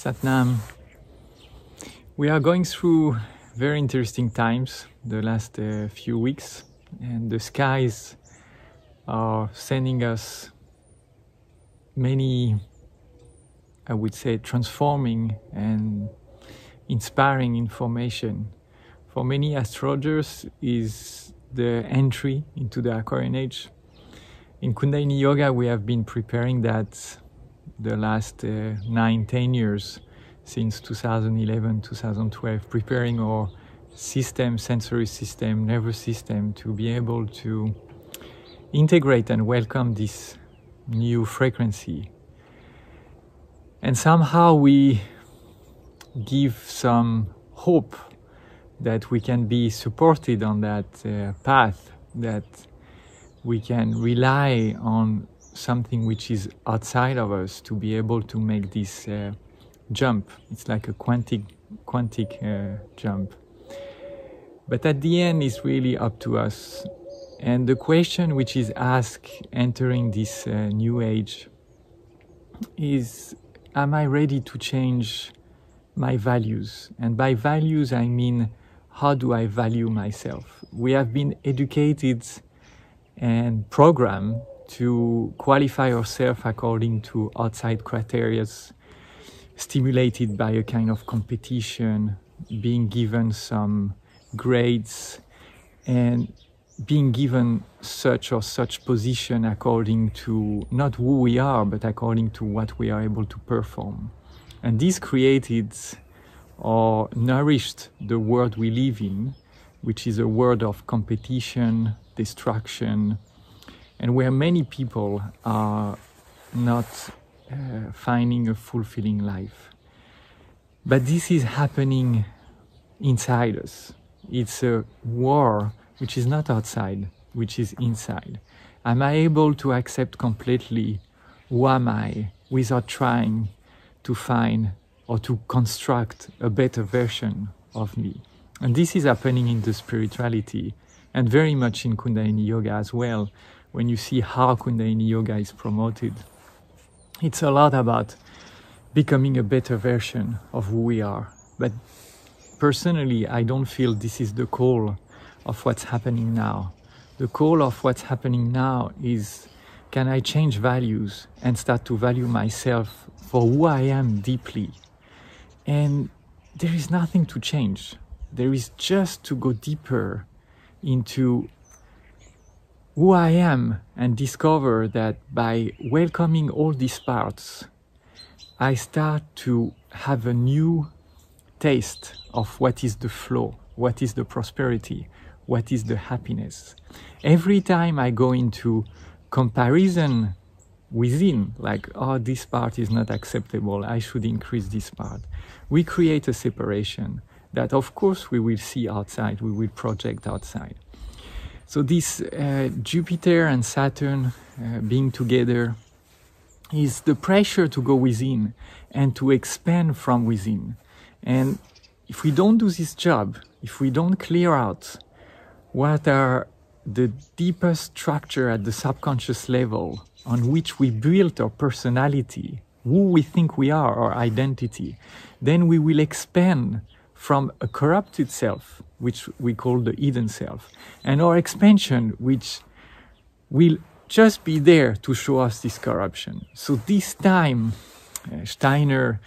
Satnam. We are going through very interesting times the last few weeks, and the skies are sending us many, I would say, transforming and inspiring information. For many astrologers is the entry into the Aquarian age. In Kundalini Yoga, we have been preparing that the last 9-10 years, since 2011, 2012, preparing our system, sensory system, nervous system to be able to integrate and welcome this new frequency. And somehow we give some hope that we can be supported on that path, that we can rely on something which is outside of us to be able to make this jump. It's like a quantic jump. But at the end, it's really up to us. And the question which is asked entering this new age is, am I ready to change my values? And by values, I mean, how do I value myself? We have been educated and programmed to qualify ourselves according to outside criteria, stimulated by a kind of competition, being given some grades, and being given such or such position according to not who we are, but according to what we are able to perform. And this created or nourished the world we live in, which is a world of competition, destruction, and where many people are not finding a fulfilling life. But this is happening inside us. It's a war which is not outside, which is inside. Am I able to accept completely who am I without trying to find or to construct a better version of me? And this is happening in the spirituality and very much in Kundalini Yoga as well. When you see how Kundalini Yoga is promoted, it's a lot about becoming a better version of who we are. But personally, I don't feel this is the call of what's happening now. The call of what's happening now is, can I change values and start to value myself for who I am deeply? And there is nothing to change. There is just to go deeper into who I am and discover that by welcoming all these parts, I start to have a new taste of what is the flow, what is the prosperity, what is the happiness. Every time I go into comparison within, like, oh, this part is not acceptable, I should increase this part, we create a separation that, of course, we will see outside, we will project outside. So this Jupiter and Saturn being together is the pressure to go within and to expand from within. And if we don't do this job, if we don't clear out what are the deepest structure at the subconscious level on which we build our personality, who we think we are, our identity, then we will expand from a corrupted self, which we call the hidden self, and our expansion, which will just be there to show us this corruption. So this time, Steiner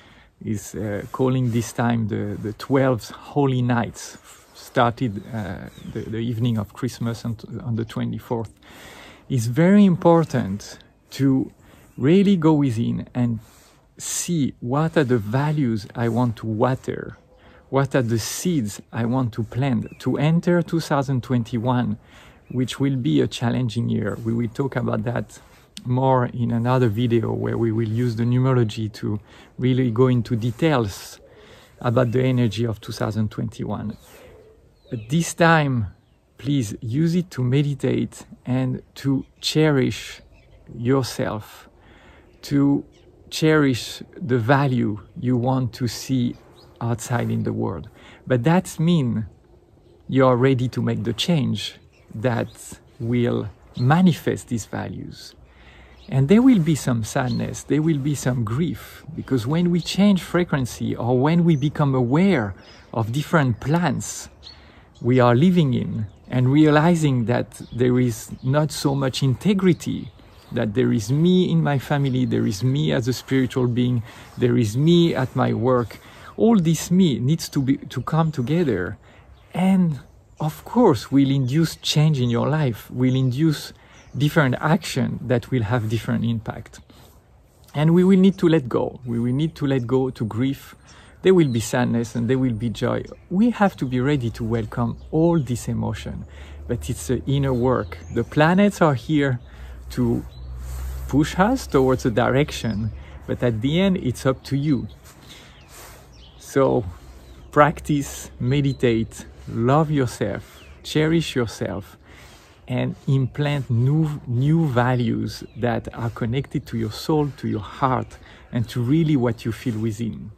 is calling this time the 12 holy nights, started the evening of Christmas on the 24th. It's very important to really go within and see what are the values I want to water. What are the seeds I want to plant to enter 2021, which will be a challenging year. We will talk about that more in another video where we will use the numerology to really go into details about the energy of 2021. But this time, please use it to meditate and to cherish yourself, to cherish the value you want to see outside in the world. But that means you are ready to make the change that will manifest these values. And there will be some sadness, there will be some grief, because when we change frequency or when we become aware of different plans we are living in and realizing that there is not so much integrity, that there is me in my family, there is me as a spiritual being, there is me at my work, all this me needs to come together, and of course will induce change in your life, will induce different action that will have different impact. And we will need to let go. We will need to let go to grief. There will be sadness and there will be joy. We have to be ready to welcome all this emotion, but it's the inner work. The planets are here to push us towards a direction, but at the end it's up to you. So practice, meditate, love yourself, cherish yourself, and implant new values that are connected to your soul, to your heart, and to really what you feel within.